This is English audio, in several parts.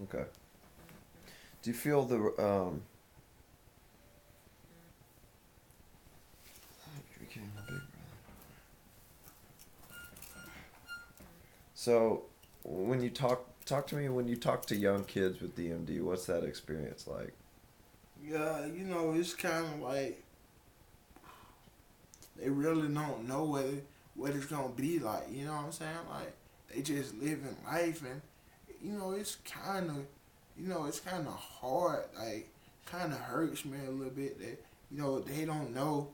Okay. Do you feel the became a big brother. So when you talk to me when you talk to young kids with DMD, what's that experience like? Yeah, it's kind of like they really don't know what it's gonna be like. You know what I'm saying? Like they just living life, and it's kind of, it's kind of hard. Like, kind of hurts me a little bit that they don't know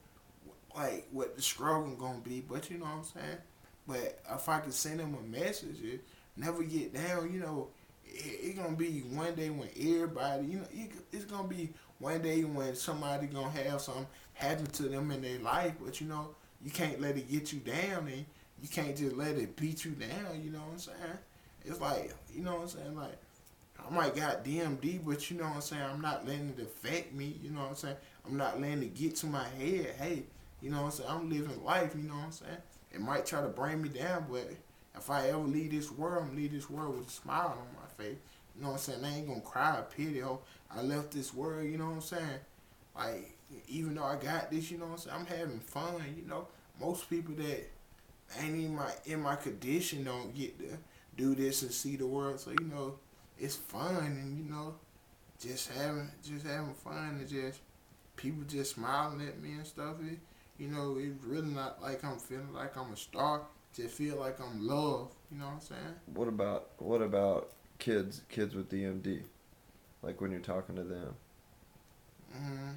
like what the struggle gonna be. But you know what I'm saying? But if I could send them a message, never get down. It gonna be one day when everybody, it's gonna be one day when somebody gonna have something happen to them in their life. But you can't let it get you down, and you can't just let it beat you down. You know what I'm saying? It's like, what I'm saying, like I might got DMD, but you know what I'm saying, I'm not letting it affect me. You know what I'm saying? I'm not letting it get to my head. Hey, what I'm saying? I'm living life. You know what I'm saying? It might try to bring me down, but if I ever leave this world, I'm leave this world with a smile on my face. You know what I'm saying? I ain't gonna cry or pity. Oh, I left this world. You know what I'm saying? Like, even though I got this, you know what I'm saying, I'm having fun. Most people that ain't in my condition don't get to do this and see the world. So it's fun, and just having fun, and just people just smiling at me and stuff. It's really not like I'm feeling like I'm a star. Just feel like I'm loved. You know what I'm saying? What about kids with DMD? Like when you're talking to them. Hmm.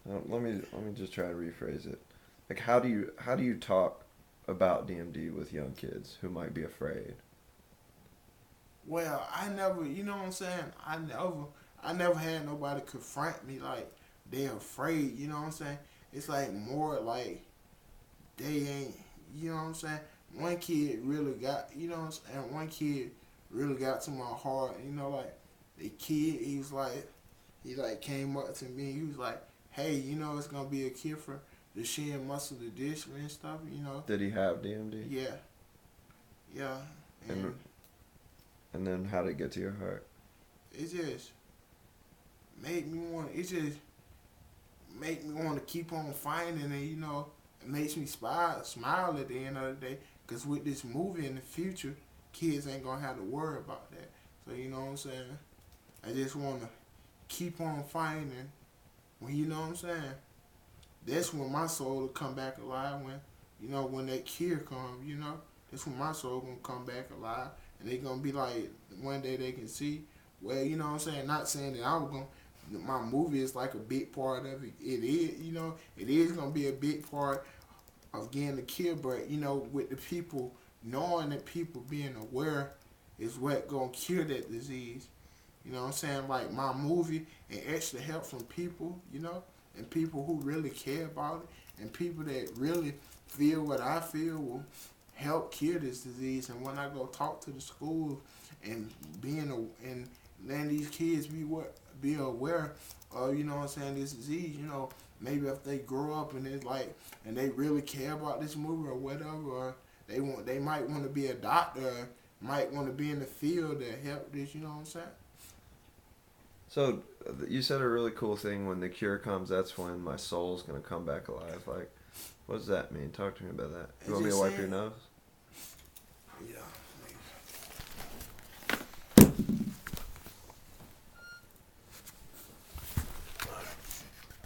Let me just try to rephrase it. Like how do you talk about DMD with young kids who might be afraid? Well, I never, you know what I'm saying? I never had nobody confront me like they afraid. You know what I'm saying? It's like more like they ain't. You know what I'm saying? One kid really got. You know what I'm saying? One kid really got to my heart. Like the kid, he came up to me. He was like, "Hey, it's gonna be a kid for the shin muscle dystrophy and stuff." Did he have DMD? Yeah, yeah, And and and then how did it get to your heart? it just made me want. It just make me want to keep on fighting, and it makes me smile at the end of the day. Cause with this movie in the future, kids ain't gonna have to worry about that. So you know what I'm saying? I just wanna keep on fighting. When you know what I'm saying, that's when my soul will come back alive. When that cure comes, that's when my soul gonna come back alive, and they gonna be like, one day they can see. Well, you know what I'm saying. Not saying that I was gonna. My movie is like a big part of it. It is, it is gonna be a big part of getting the cure. But with the people knowing that people being aware is what gonna cure that disease. You know what I'm saying? Like my movie and extra help from people, and people who really care about it, and people that really feel what I feel will help cure this disease. And when I go talk to the schools and and letting these kids be aware of, what I'm saying, this disease, maybe if they grow up and it's like, and they really care about this movie or whatever, or they might want to be a doctor, or might want to be in the field to help this, you know what I'm saying? So you said a really cool thing. When the cure comes, that's when my soul's gonna come back alive. Like, what does that mean? Talk to me about that. You It's want me to just wipe your saying, nose? yeah.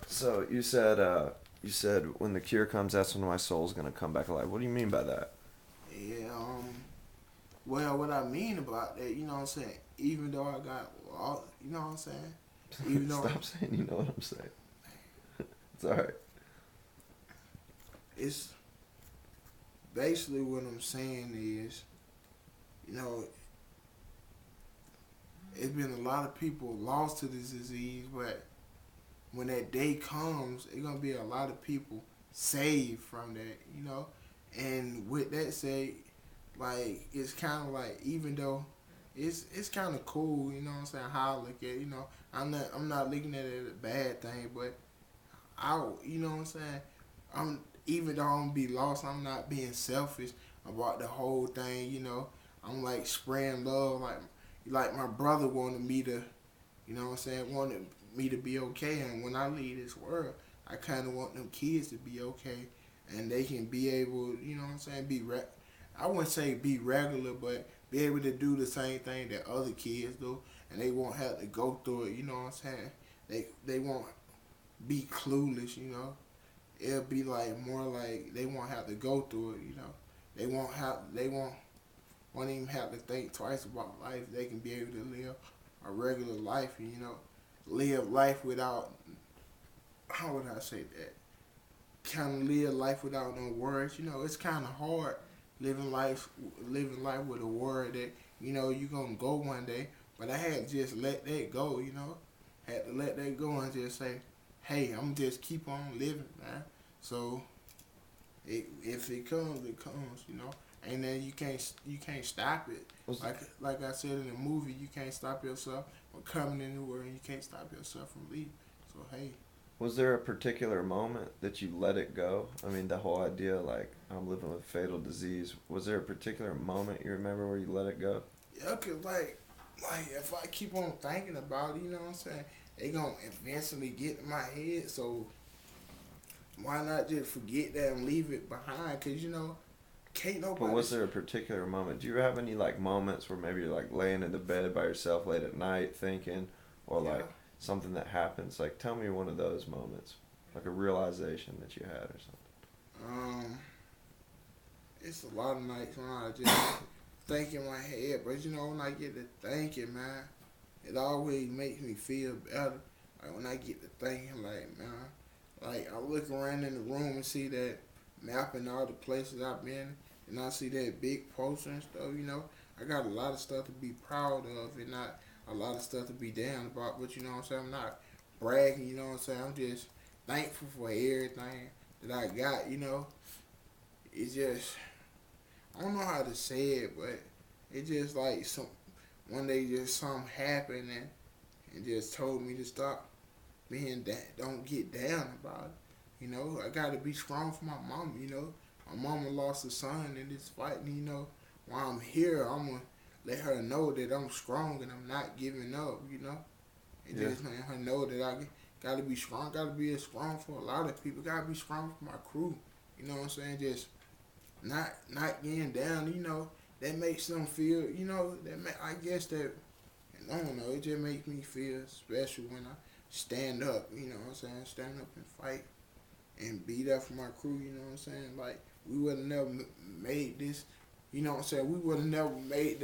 So you said when the cure comes, that's when my soul's gonna come back alive. What do you mean by that? Yeah, well, what I mean about that, you know what I'm saying? Even though I got, you know what I'm saying? Even though Stop saying you know what I'm saying. It's alright. it's basically what I'm saying is, you know, it's been a lot of people lost to this disease, but when that day comes, it's gonna be a lot of people saved from that. And with that said, like it's kind of like, even though it's kind of cool, you know what I'm saying, how I look at it, I'm not looking at it as a bad thing, but you know what I'm saying, I'm even though I'm gonna be lost, I'm not being selfish about the whole thing. I'm like spraying love, like like my brother wanted me to, you know what I'm saying, wanted me to be okay. And when I leave this world, I kind of want them kids to be okay, and they can be able, you know what I'm saying, I wouldn't say be regular, but be able to do the same thing that other kids do, and they won't have to go through it. You know what I'm saying? They won't be clueless. You know, it'll be like more like they won't have to go through it. You know, they won't even have to think twice about life. They can be able to live a regular life. And, you know, live life without, how would I say that? Kind of live life without no worries. You know, it's kind of hard living life with a word that you know you gonna go one day. But I had to just let that go. You know, had to let that go and just say, hey, I'm just keep on living, man. So if it comes, it comes. You know, and then you can't stop it. Like I said in the movie, you can't stop yourself from coming in the world, and you can't stop yourself from leaving. So hey. Was there a particular moment that you let it go? I mean, the whole idea, like, I'm living with fatal disease. Was there a particular moment you remember where you let it go? Yeah, cause like if I keep on thinking about it, you know what I'm saying, they gonna eventually get in my head. So why not just forget that and leave it behind? Cause you know, can't But nobody. was there a particular moment? Do you have any, like, moments where maybe you're, like, laying in the bed by yourself late at night thinking, or, Yeah. like, something that happens? Like, tell me one of those moments. Like a realization that you had or something. Um, it's a lot of nights when I just think in my head, but you know when I get to thinking, man, it always makes me feel better. Like when I get to thinking, like man, like I look around in the room and see that map and all the places I've been, and I see that big poster and stuff. You know, I got a lot of stuff to be proud of, and not a lot of stuff to be down about. But you know what I'm saying? I'm not bragging. You know what I'm saying? I'm just thankful for everything that I got. You know, it's just I don't know how to say it, but it just like some one day just something happened and just told me to stop being that. Don't get down about it. You know, I got to be strong for my mama. You know, my mama lost a son in this fight. And, you know, while I'm here, I'm gonna let her know that I'm strong and I'm not giving up. You know, and Yeah. just letting her know that I got to be strong. Got to be as strong for a lot of people. Got to be strong for my crew. You know what I'm saying? Just not getting down. You know, that makes them feel. You know, I guess that I don't know. It just makes me feel special when I stand up. You know what I'm saying? Stand up and fight and be there for my crew. You know what I'm saying? Like we would have never made this. You know what I'm saying? We would have never made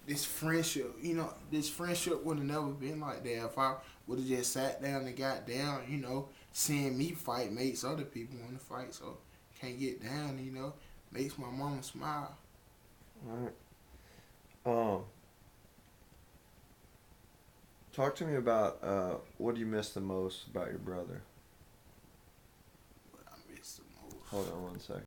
this friendship. You know, this friendship would have never been like that if I would have just sat down and got down. You know, seeing me fight makes other people want to fight. So can't get down. You know, makes my mama smile. All right. Um, Talk to me about what do you miss the most about your brother? But I miss the most. Hold on one second.